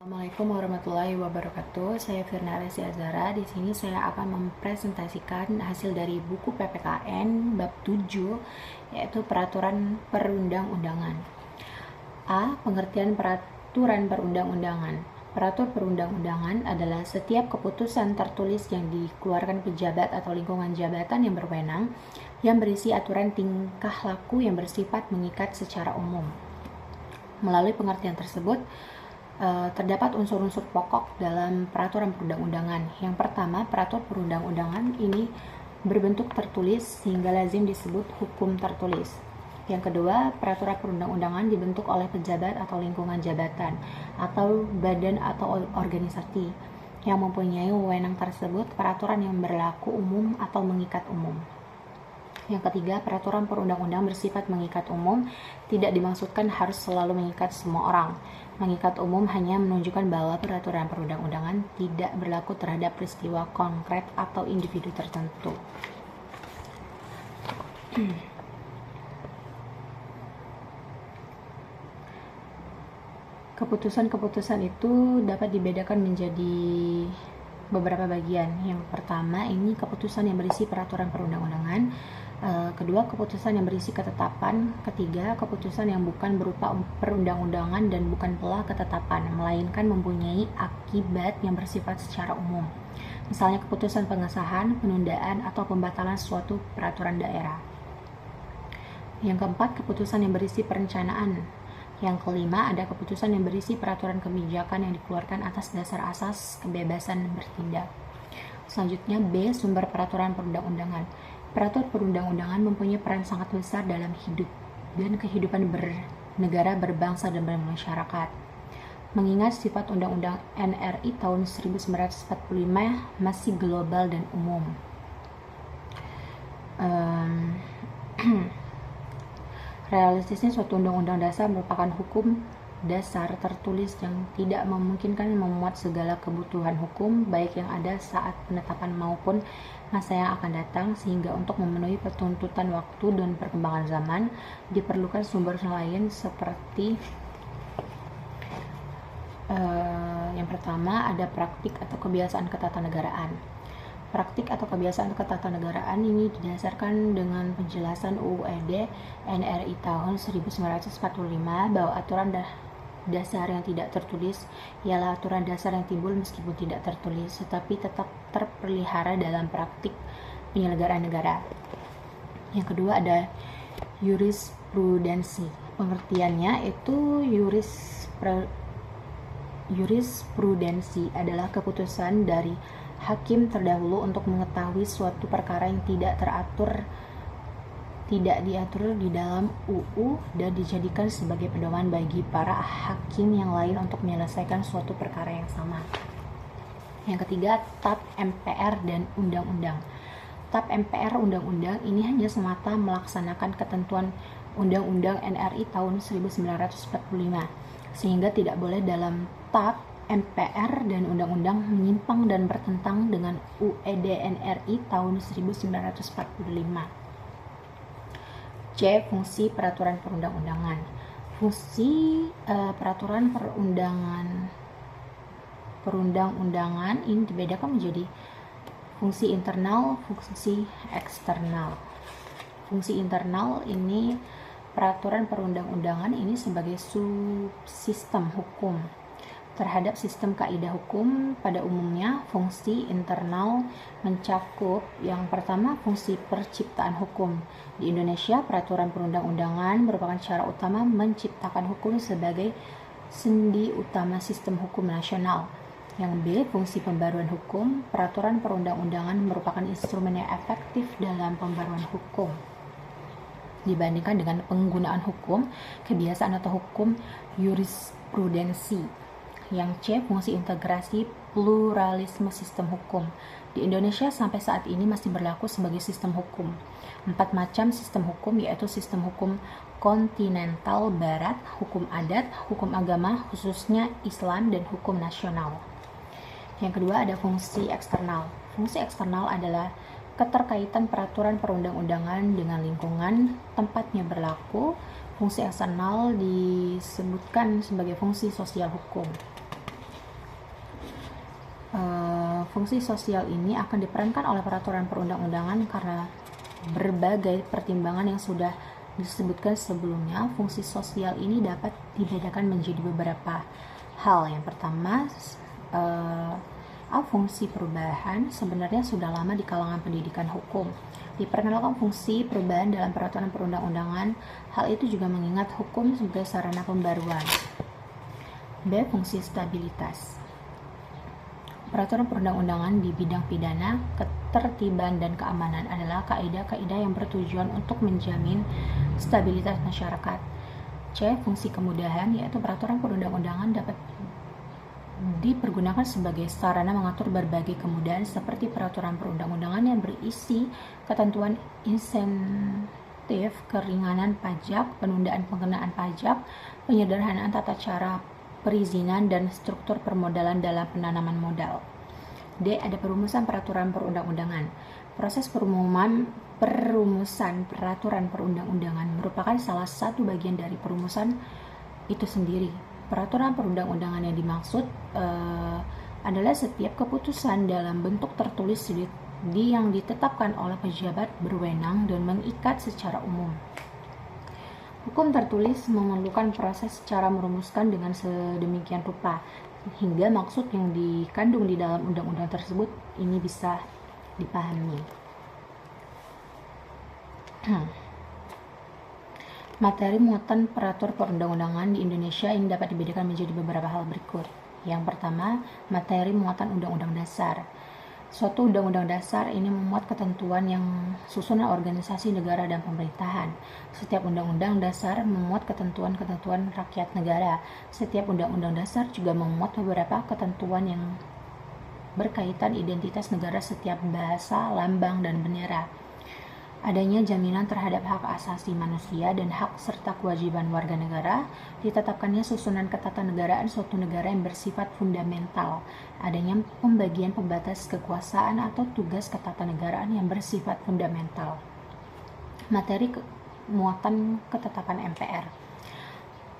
Assalamualaikum warahmatullahi wabarakatuh. Saya Firna Resi Azhara. Di sini saya akan mempresentasikan hasil dari buku PPKN bab 7, yaitu peraturan perundang-undangan. A. Pengertian peraturan perundang-undangan. Peraturan perundang-undangan adalah setiap keputusan tertulis yang dikeluarkan pejabat atau lingkungan jabatan yang berwenang yang berisi aturan tingkah laku yang bersifat mengikat secara umum. Melalui pengertian tersebut, terdapat unsur-unsur pokok dalam peraturan perundang-undangan. Yang pertama, peraturan perundang-undangan ini berbentuk tertulis sehingga lazim disebut hukum tertulis. Yang kedua, peraturan perundang-undangan dibentuk oleh pejabat atau lingkungan jabatan atau badan atau organisasi yang mempunyai wewenang tersebut peraturan yang berlaku umum atau mengikat umum. Yang ketiga, peraturan perundang-undang bersifat mengikat umum, tidak dimaksudkan harus selalu mengikat semua orang. Mengikat umum hanya menunjukkan bahwa peraturan perundang-undangan tidak berlaku terhadap peristiwa konkret atau individu tertentu. Keputusan-keputusan itu dapat dibedakan menjadi beberapa bagian. Yang pertama, ini keputusan yang berisi peraturan perundang-undangan. Kedua, keputusan yang berisi ketetapan. Ketiga, keputusan yang bukan berupa perundang-undangan dan bukan pula ketetapan, melainkan mempunyai akibat yang bersifat secara umum. Misalnya keputusan pengesahan, penundaan, atau pembatalan suatu peraturan daerah. Yang keempat, keputusan yang berisi perencanaan. Yang kelima, ada keputusan yang berisi peraturan kebijakan yang dikeluarkan atas dasar asas kebebasan bertindak. Selanjutnya, B. Sumber peraturan perundang-undangan. Peraturan perundang-undangan mempunyai peran sangat besar dalam hidup dan kehidupan bernegara, berbangsa, dan bermasyarakat. Mengingat sifat Undang-Undang NRI tahun 1945 masih global dan umum. Realistisnya, suatu undang-undang dasar merupakan hukum dasar tertulis yang tidak memungkinkan memuat segala kebutuhan hukum, baik yang ada saat penetapan maupun masa yang akan datang, sehingga untuk memenuhi tuntutan waktu dan perkembangan zaman, diperlukan sumber lain seperti yang pertama, ada praktik atau kebiasaan ketatanegaraan. Praktik atau kebiasaan ketatanegaraan ini didasarkan dengan penjelasan UUD NRI tahun 1945 bahwa aturan dasar yang tidak tertulis ialah aturan dasar yang timbul meskipun tidak tertulis, tetapi tetap terpelihara dalam praktik penyelenggaraan negara. Yang kedua, ada jurisprudensi. Pengertiannya itu jurisprudensi adalah keputusan dari hakim terdahulu untuk mengetahui suatu perkara yang tidak diatur di dalam UU dan dijadikan sebagai pedoman bagi para hakim yang lain untuk menyelesaikan suatu perkara yang sama. Yang ketiga, TAP MPR dan undang-undang. TAP MPR undang-undang ini hanya semata melaksanakan ketentuan Undang-Undang NRI tahun 1945, sehingga tidak boleh dalam TAP MPR dan undang-undang menyimpang dan bertentang dengan UED NRI tahun 1945. C. Fungsi peraturan perundang-undangan. Fungsi peraturan perundang-undangan ini dibedakan menjadi fungsi internal, fungsi eksternal. Fungsi internal ini peraturan perundang-undangan ini sebagai subsistem hukum terhadap sistem kaidah hukum. Pada umumnya, fungsi internal mencakup yang pertama, fungsi perciptaan hukum. Di Indonesia, peraturan perundang-undangan merupakan cara utama menciptakan hukum sebagai sendi utama sistem hukum nasional. Yang B, fungsi pembaruan hukum. Peraturan perundang-undangan merupakan instrumen yang efektif dalam pembaruan hukum dibandingkan dengan penggunaan hukum, kebiasaan atau hukum jurisprudensi. Yang C, fungsi integrasi pluralisme sistem hukum. Di Indonesia sampai saat ini masih berlaku sebagai sistem hukum. 4 macam sistem hukum, yaitu sistem hukum kontinental barat, hukum adat, hukum agama, khususnya Islam, dan hukum nasional. Yang kedua, ada fungsi eksternal. Fungsi eksternal adalah keterkaitan peraturan perundang-undangan dengan lingkungan tempatnya berlaku. Fungsi eksternal disebutkan sebagai fungsi sosial hukum. Fungsi sosial ini akan diperankan oleh peraturan perundang-undangan karena berbagai pertimbangan yang sudah disebutkan sebelumnya. Fungsi sosial ini dapat dibedakan menjadi beberapa hal. Yang pertama, fungsi perubahan sebenarnya sudah lama di kalangan pendidikan hukum. Diperkenalkan fungsi perubahan dalam peraturan perundang-undangan. Hal itu juga mengingat hukum sebagai sarana pembaruan. B. Fungsi stabilitas. Peraturan perundang-undangan di bidang pidana, ketertiban, dan keamanan adalah kaidah-kaidah yang bertujuan untuk menjamin stabilitas masyarakat. C. Fungsi kemudahan, yaitu peraturan perundang-undangan dapat dipergunakan sebagai sarana mengatur berbagai kemudahan seperti peraturan perundang-undangan yang berisi ketentuan insentif, keringanan pajak, penundaan pengenaan pajak, penyederhanaan tata cara perizinan, dan struktur permodalan dalam penanaman modal. D. Ada perumusan peraturan perundang-undangan. Proses perumusan peraturan perundang-undangan merupakan salah satu bagian dari perumusan itu sendiri. Peraturan perundang-undangan yang dimaksud adalah setiap keputusan dalam bentuk tertulis yang ditetapkan oleh pejabat berwenang dan mengikat secara umum. Hukum tertulis memerlukan proses cara merumuskan dengan sedemikian rupa hingga maksud yang dikandung di dalam undang-undang tersebut ini bisa dipahami. Materi muatan peraturan perundang-undangan di Indonesia ini dapat dibedakan menjadi beberapa hal berikut. Yang pertama, materi muatan undang-undang dasar. Suatu undang-undang dasar ini memuat ketentuan yang susunan organisasi negara dan pemerintahan. Setiap undang-undang dasar memuat ketentuan-ketentuan rakyat negara. Setiap undang-undang dasar juga memuat beberapa ketentuan yang berkaitan identitas negara setiap bahasa, lambang, dan bendera. Adanya jaminan terhadap hak asasi manusia dan hak serta kewajiban warga negara, ditetapkannya susunan ketatanegaraan suatu negara yang bersifat fundamental, adanya pembagian pembatas kekuasaan atau tugas ketatanegaraan yang bersifat fundamental. Materi muatan ketetapan MPR.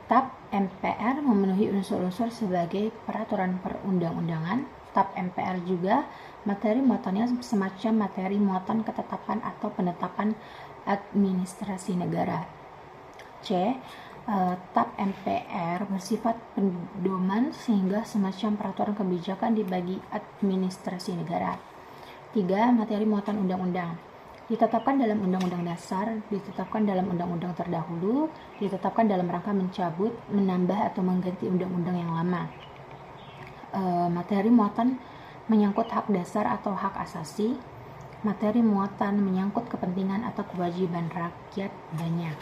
TAP MPR memenuhi unsur-unsur sebagai peraturan perundang-undangan. TAP MPR juga materi muatannya semacam materi muatan ketetapan atau penetapan administrasi negara. C. TAP MPR bersifat pedoman sehingga semacam peraturan kebijakan dibagi administrasi negara. 3. Materi muatan undang-undang. Ditetapkan dalam undang-undang dasar, ditetapkan dalam undang-undang terdahulu, ditetapkan dalam rangka mencabut, menambah, atau mengganti undang-undang yang lama. Materi muatan menyangkut hak dasar atau hak asasi. Materi muatan menyangkut kepentingan atau kewajiban rakyat banyak.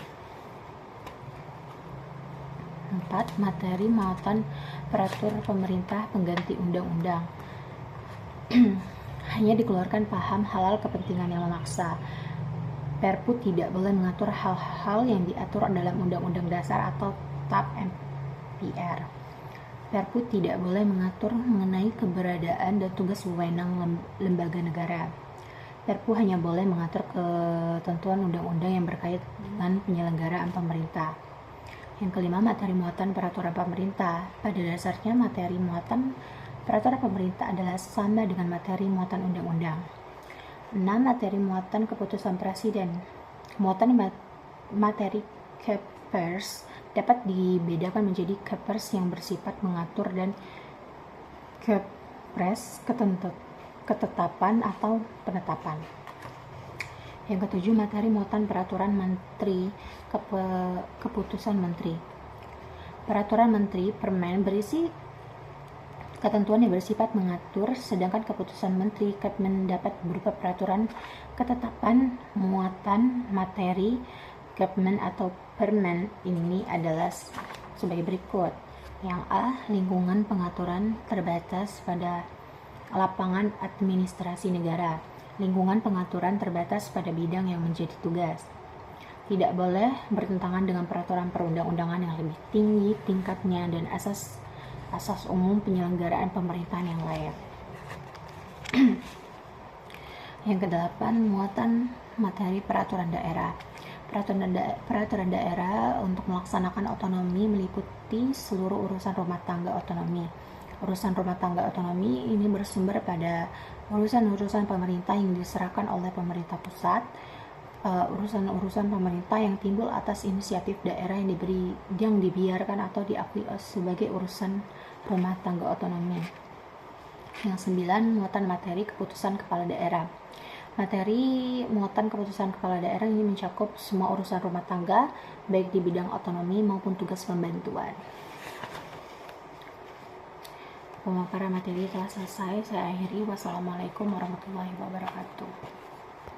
4. Materi muatan peraturan pemerintah pengganti undang-undang. Hanya dikeluarkan paham halal kepentingan yang memaksa. Perpu tidak boleh mengatur hal-hal yang diatur dalam Undang-Undang Dasar atau TAP MPR. Perpu tidak boleh mengatur mengenai keberadaan dan tugas wewenang lembaga negara. Perpu hanya boleh mengatur ketentuan undang-undang yang berkait dengan penyelenggaraan pemerintah. Yang kelima, materi muatan peraturan pemerintah. Pada dasarnya, materi muatan peraturan pemerintah adalah sama dengan materi muatan undang-undang. 6. Materi muatan keputusan presiden. Muatan materi Kepres dapat dibedakan menjadi Kepres yang bersifat mengatur dan Kepres ketetapan atau penetapan. Yang ketujuh, materi muatan peraturan menteri keputusan menteri. Peraturan menteri Permen berisi ketentuan yang bersifat mengatur, sedangkan keputusan menteri Kepmen dapat berupa peraturan ketetapan. Muatan materi Kepmen atau Permen ini adalah sebagai berikut. Yang A. Lingkungan pengaturan terbatas pada lapangan administrasi negara. Lingkungan pengaturan terbatas pada bidang yang menjadi tugas. Tidak boleh bertentangan dengan peraturan perundang-undangan yang lebih tinggi tingkatnya dan asas umum penyelenggaraan pemerintahan yang layak. Yang kedelapan, muatan materi peraturan daerah. Peraturan daerah untuk melaksanakan otonomi meliputi seluruh urusan rumah tangga otonomi. Urusan rumah tangga otonomi ini bersumber pada urusan-urusan pemerintah yang diserahkan oleh pemerintah pusat, urusan-urusan pemerintah yang timbul atas inisiatif daerah yang dibiarkan atau diakui sebagai urusan rumah tangga otonomi. Yang 9, muatan materi keputusan kepala daerah. Materi muatan keputusan kepala daerah ini mencakup semua urusan rumah tangga, baik di bidang otonomi maupun tugas pembantuan. Pemaparan materi telah selesai. Saya akhiri. Wassalamualaikum warahmatullahi wabarakatuh.